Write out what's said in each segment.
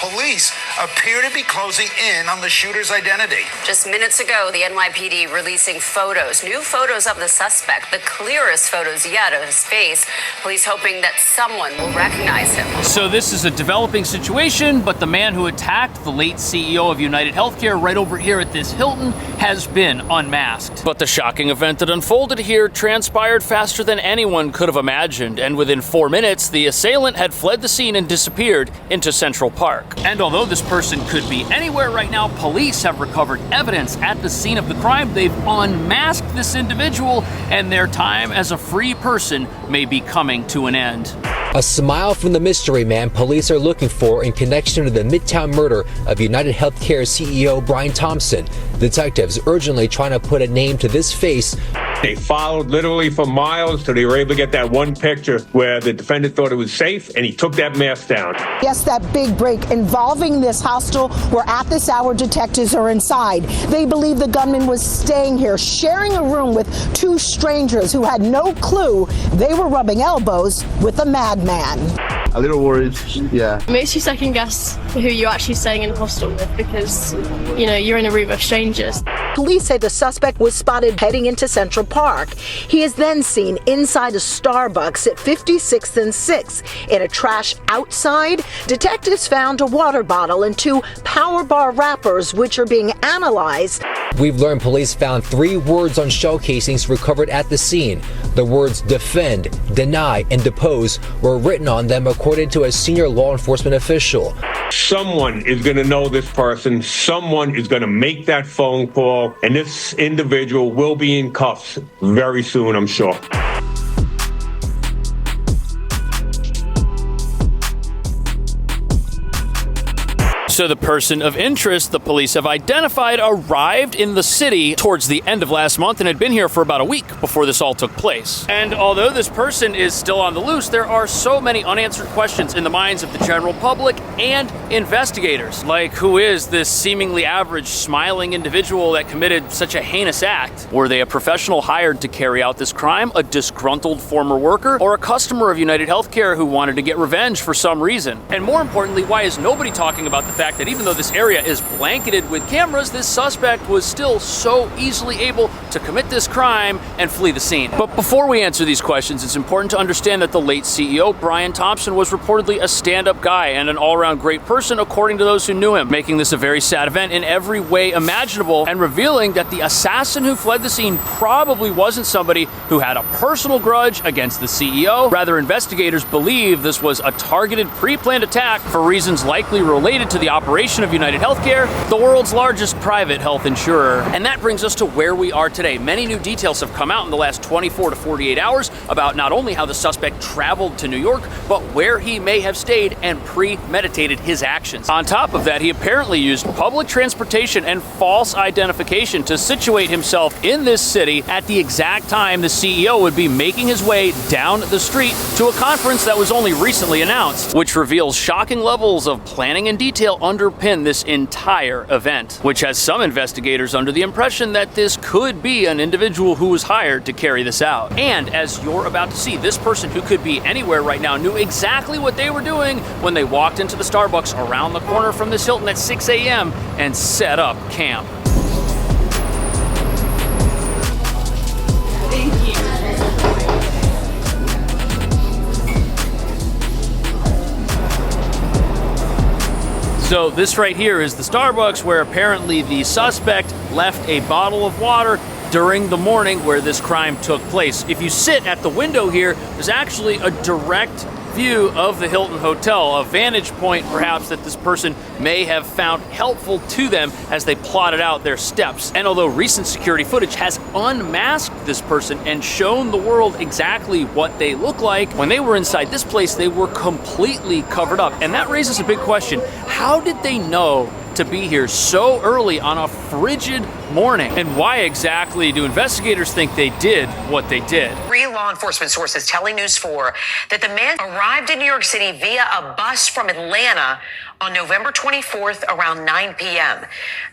police appear to be closing in on the shooter's identity. Just minutes ago, the NYPD releasing photos, new photos of the suspect, the clearest photos yet of his face. Police hoping that someone will recognize him. So this is a developing situation, but the man who attacked the late CEO of United Healthcare right over here at this Hilton has been unmasked. But the shocking event that unfolded here transpired faster than anyone could have imagined, and within 4 minutes, the assailant had fled the scene and disappeared into Central Park. And although this person could be anywhere right now, police have recovered evidence at the scene of the crime. They've unmasked this individual, and their time as a free person may be coming to an end. A smile from the mystery man police are looking for in connection to the Midtown murder of United Healthcare CEO Brian Thompson. Detectives urgently trying to put a name to this face. They followed literally for miles till they were able to get that one picture where the defendant thought it was safe and he took that mask down. Yes, that big break involving this hostel where at this hour detectives are inside. They believe the gunman was staying here, sharing a room with two strangers who had no clue they were rubbing elbows with a madman. A little worried, yeah. It makes you second guess who you're actually staying in a hostel with because, you know, you're in a room of strangers. Police say the suspect was spotted heading into Central Park. He is then seen inside a Starbucks at 56th and 6th. In a trash outside, detectives found a water bottle and 2 power bar wrappers, which are being analyzed. We've learned police found 3 words on shell casings recovered at the scene. The words defend, deny, and depose were written on them, according to a senior law enforcement official. Someone is going to know this person. Someone is going to make that phone call, and this individual will be in cuffs very soon, I'm sure. So the person of interest the police have identified arrived in the city towards the end of last month and had been here for about a week before this all took place. And although this person is still on the loose, there are so many unanswered questions in the minds of the general public and investigators. Like, who is this seemingly average, smiling individual that committed such a heinous act? Were they a professional hired to carry out this crime, a disgruntled former worker, or a customer of United Healthcare who wanted to get revenge for some reason? And more importantly, why is nobody talking about the fact that even though this area is blanketed with cameras, this suspect was still so easily able to commit this crime and flee the scene? But before we answer these questions, it's important to understand that the late CEO, Brian Thompson, was reportedly a stand-up guy and an all-around great person, according to those who knew him, making this a very sad event in every way imaginable and revealing that the assassin who fled the scene probably wasn't somebody who had a personal grudge against the CEO. Rather, investigators believe this was a targeted, pre-planned attack for reasons likely related to the operation of United Healthcare, the world's largest private health insurer. And that brings us to where we are today. Many new details have come out in the last 24 to 48 hours about not only how the suspect traveled to New York, but where he may have stayed and premeditated his actions. On top of that, he apparently used public transportation and false identification to situate himself in this city at the exact time the CEO would be making his way down the street to a conference that was only recently announced, which reveals shocking levels of planning and detail underpin this entire event, which has some investigators under the impression that this could be an individual who was hired to carry this out. And as you're about to see, this person, who could be anywhere right now, knew exactly what they were doing when they walked into the Starbucks around the corner from this Hilton at 6 a.m. and set up camp. So this right here is the Starbucks where apparently the suspect left a bottle of water during the morning where this crime took place. If you sit at the window here, there's actually a direct view of the Hilton Hotel, a vantage point perhaps that this person may have found helpful to them as they plotted out their steps. And although recent security footage has unmasked this person and shown the world exactly what they look like, when they were inside this place, they were completely covered up. And that raises a big question. How did they know to be here so early on a frigid morning? And why exactly do investigators think they did what they did? 3 law enforcement sources telling News 4 that the man arrived in New York City via a bus from Atlanta on November 24th around 9 p.m.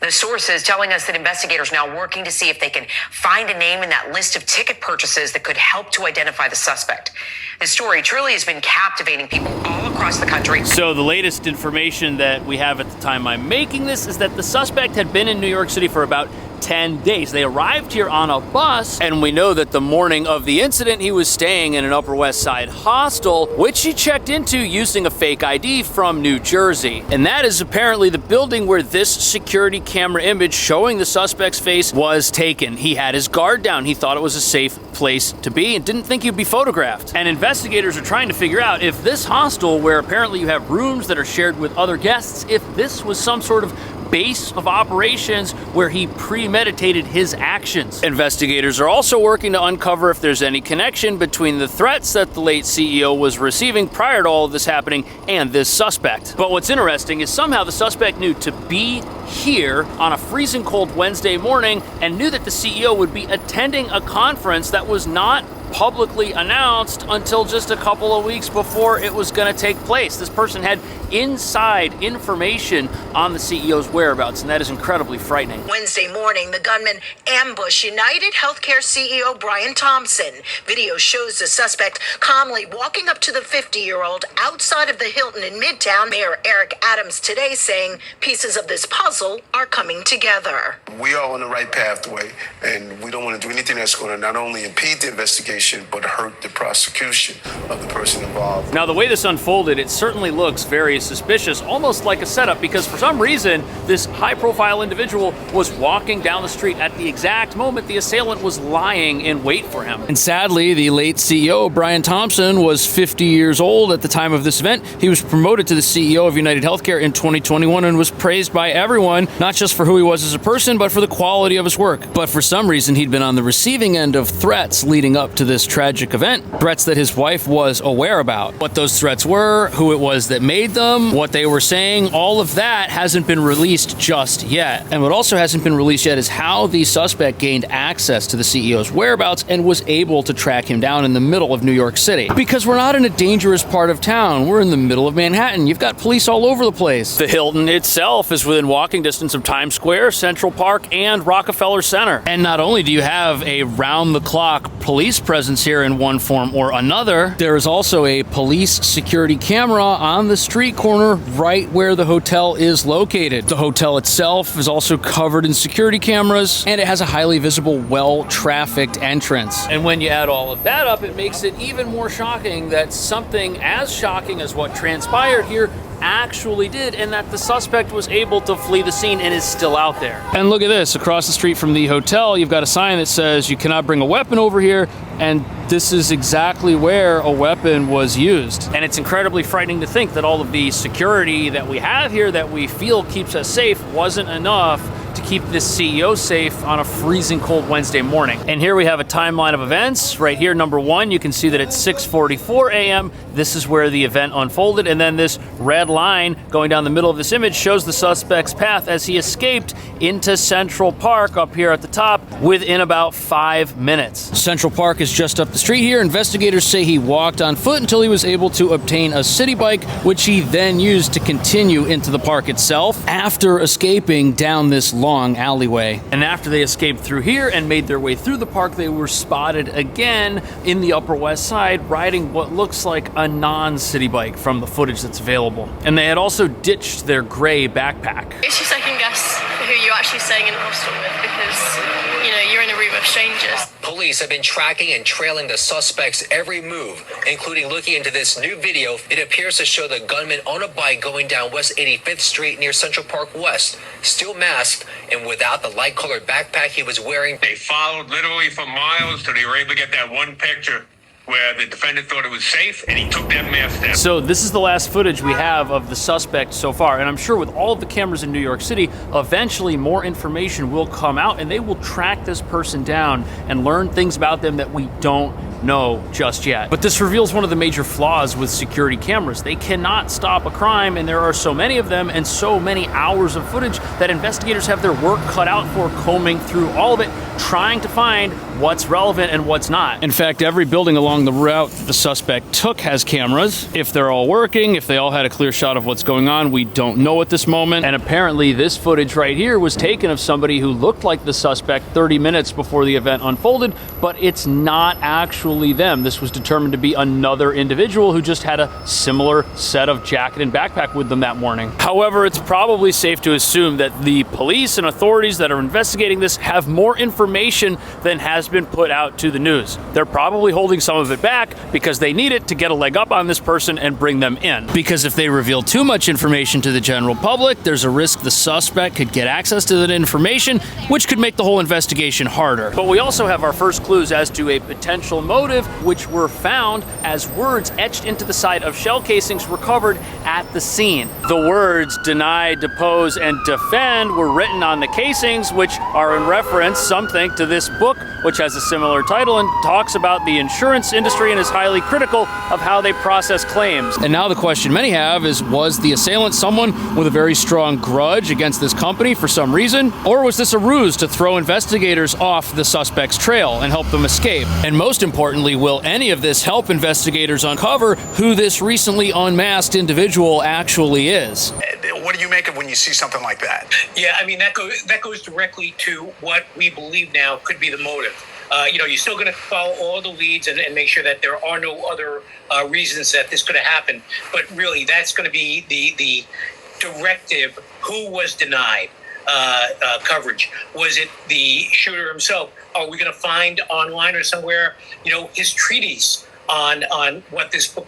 The sources telling us that investigators are now working to see if they can find a name in that list of ticket purchases that could help to identify the suspect. This story truly has been captivating people all across the country. So the latest information that we have at the time I'm making this is that the suspect had been in New York City for about 10 days. They arrived here on a bus, and we know that the morning of the incident, he was staying in an Upper West Side hostel, which he checked into using a fake ID from New Jersey. And that is apparently the building where this security camera image showing the suspect's face was taken. He had his guard down. He thought it was a safe place to be and didn't think he'd be photographed. And investigators are trying to figure out if this hostel, where apparently you have rooms that are shared with other guests, if this was some sort of base of operations where he premeditated his actions. Investigators are also working to uncover if there's any connection between the threats that the late CEO was receiving prior to all of this happening and this suspect. But what's interesting is somehow the suspect knew to be here on a freezing cold Wednesday morning and knew that the CEO would be attending a conference that was not publicly announced until just a couple of weeks before it was going to take place. This person had inside information on the CEO's whereabouts, and that is incredibly frightening. Wednesday morning, the gunman ambushed United Healthcare CEO Brian Thompson. Video shows the suspect calmly walking up to the 50-year-old outside of the Hilton in Midtown. Mayor Eric Adams today saying pieces of this puzzle are coming together. We are on the right pathway, and we don't want to do anything that's going to not only impede the investigation, but hurt the prosecution of the person involved. Now, the way this unfolded, it certainly looks very suspicious, almost like a setup, because for some reason, this high-profile individual was walking down the street at the exact moment the assailant was lying in wait for him. And sadly, the late CEO, Brian Thompson, was 50 years old at the time of this event. He was promoted to the CEO of United Healthcare in 2021 and was praised by everyone, not just for who he was as a person, but for the quality of his work. But for some reason, he'd been on the receiving end of threats leading up to this tragic event, threats that his wife was aware about. What those threats were, who it was that made them, what they were saying, all of that hasn't been released just yet. And what also hasn't been released yet is how the suspect gained access to the CEO's whereabouts and was able to track him down in the middle of New York City. Because we're not in a dangerous part of town. We're in the middle of Manhattan. You've got police all over the place. The Hilton itself is within walking distance of Times Square, Central Park, and Rockefeller Center. And not only do you have a round-the-clock police presence here in one form or another, there is also a police security camera on the street corner right where the hotel is located. The hotel itself is also covered in security cameras, and it has a highly visible, well-trafficked entrance. And when you add all of that up, it makes it even more shocking that something as shocking as what transpired here actually did, and that the suspect was able to flee the scene and is still out there. And look at this, across the street from the hotel, you've got a sign that says you cannot bring a weapon over here, and this is exactly where a weapon was used. And it's incredibly frightening to think that all of the security that we have here that we feel keeps us safe wasn't enough to keep this CEO safe on a freezing cold Wednesday morning. And here we have a timeline of events. Right here, number one, you can see that at 6:44 a.m., this is where the event unfolded. And then this red line going down the middle of this image shows the suspect's path as he escaped into Central Park up here at the top within about 5 minutes. Central Park is just up the street here. Investigators say he walked on foot until he was able to obtain a city bike, which he then used to continue into the park itself after escaping down this long alleyway. And after they escaped through here and made their way through the park, they were spotted again in the Upper West Side riding what looks like a non-city bike from the footage that's available. And they had also ditched their gray backpack. It's your second guess who you're actually staying in a hostel with because, you know, you're in a room of strangers. Police have been tracking and trailing the suspect's every move, including looking into this new video. It appears to show the gunman on a bike going down West 85th Street near Central Park West, still masked and without the light-colored backpack he was wearing. They followed literally for miles till they were able to get that one picture where the defendant thought it was safe and he took that mask down. So this is the last footage we have of the suspect so far, and I'm sure with all of the cameras in New York City, eventually more information will come out and they will track this person down and learn things about them that we don't know just yet. But this reveals one of the major flaws with security cameras. They cannot stop a crime, and there are so many of them and so many hours of footage that investigators have their work cut out for combing through all of it, trying to find what's relevant and what's not. In fact, every building along the route the suspect took has cameras. If they're all working, if they all had a clear shot of what's going on, we don't know at this moment. And apparently this footage right here was taken of somebody who looked like the suspect 30 minutes before the event unfolded, but it's not actually them. This was determined to be another individual who just had a similar set of jacket and backpack with them that morning. However, it's probably safe to assume that the police and authorities that are investigating this have more information than has been put out to the news. They're probably holding some of it back because they need it to get a leg up on this person and bring them in. Because if they reveal too much information to the general public, there's a risk the suspect could get access to that information, which could make the whole investigation harder. But we also have our first clues as to a potential motive, which were found as words etched into the side of shell casings recovered at the scene. The words deny, depose, and defend were written on the casings, which are in reference, some think, to this book, which has a similar title and talks about the insurance industry and is highly critical of how they process claims. And now the question many have is, was the assailant someone with a very strong grudge against this company for some reason? Or was this a ruse to throw investigators off the suspect's trail and help them escape? And most importantly, will any of this help investigators uncover who this recently unmasked individual actually is? What do you make of when you see something like that? Yeah, I mean, that goes directly to what we believe now could be the motive. You're still going to follow all the leads and make sure that there are no other reasons that this could have happened. But really, that's going to be the directive. Who was denied coverage? Was it the shooter himself? Are we going to find online or somewhere, his treatise on what this book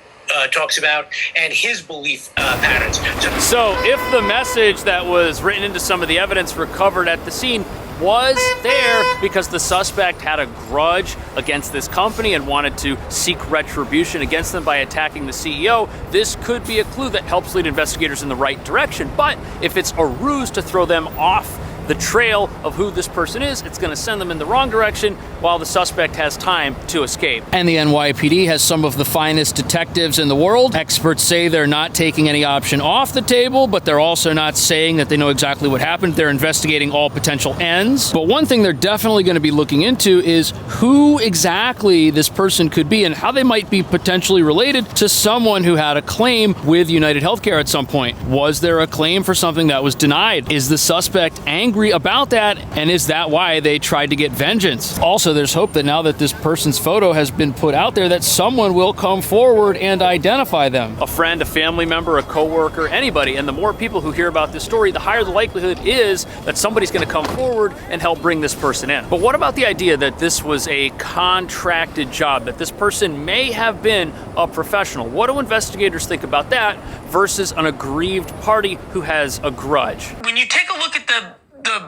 talks about and his belief patterns? So if the message that was written into some of the evidence recovered at the scene was there because the suspect had a grudge against this company and wanted to seek retribution against them by attacking the CEO, this could be a clue that helps lead investigators in the right direction. But if it's a ruse to throw them off the trail of who this person is, it's going to send them in the wrong direction while the suspect has time to escape. And the NYPD has some of the finest detectives in the world. Experts say they're not taking any option off the table, but they're also not saying that they know exactly what happened. They're investigating all potential ends. But one thing they're definitely going to be looking into is who exactly this person could be and how they might be potentially related to someone who had a claim with United Healthcare at some point. Was there a claim for something that was denied? Is the suspect angry about that, and is that why they tried to get vengeance? Also, there's hope that now that this person's photo has been put out there, that someone will come forward and identify them. A friend, a family member, a coworker, anybody. And the more people who hear about this story, the higher the likelihood is that somebody's going to come forward and help bring this person in. But what about the idea that this was a contracted job, that this person may have been a professional? What do investigators think about that versus an aggrieved party who has a grudge? When you take a look at the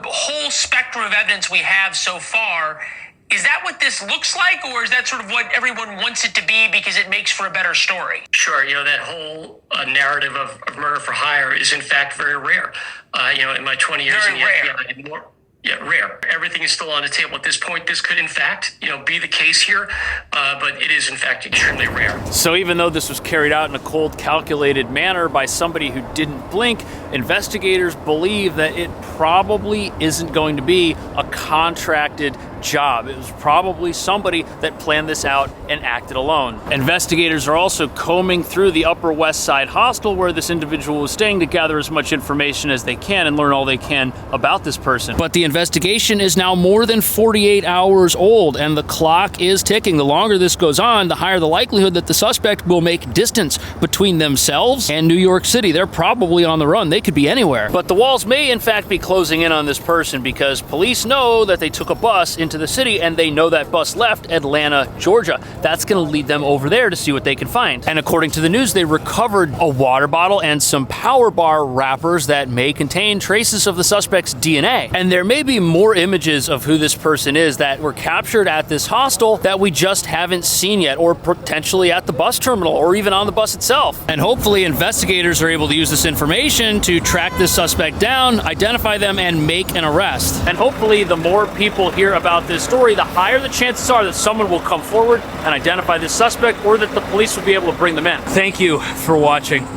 whole spectrum of evidence we have so far, is that what this looks like, or is that sort of what everyone wants it to be because it makes for a better story? Sure, that whole narrative of murder for hire is in fact very rare. In my 20 years in the FBI, rare. Everything is still on the table at this point. This could, in fact, be the case here, but it is, in fact, extremely rare. So even though this was carried out in a cold, calculated manner by somebody who didn't blink, investigators believe that it probably isn't going to be a contracted job. It was probably somebody that planned this out and acted alone. Investigators are also combing through the Upper West Side hostel where this individual was staying to gather as much information as they can and learn all they can about this person. But the investigation is now more than 48 hours old, and the clock is ticking. The longer this goes on, the higher the likelihood that the suspect will make distance between themselves and New York City. They're probably on the run. They could be anywhere. But the walls may in fact be closing in on this person because police know that they took a bus into the city and they know that bus left Atlanta, Georgia. That's going to lead them over there to see what they can find. And according to the news, they recovered a water bottle and some power bar wrappers that may contain traces of the suspect's DNA. And there may be more images of who this person is that were captured at this hostel that we just haven't seen yet, or potentially at the bus terminal or even on the bus itself. And hopefully investigators are able to use this information to track this suspect down, identify them, and make an arrest. And hopefully the more people hear about about this story, the higher the chances are that someone will come forward and identify this suspect, or that the police will be able to bring them in. Thank you for watching.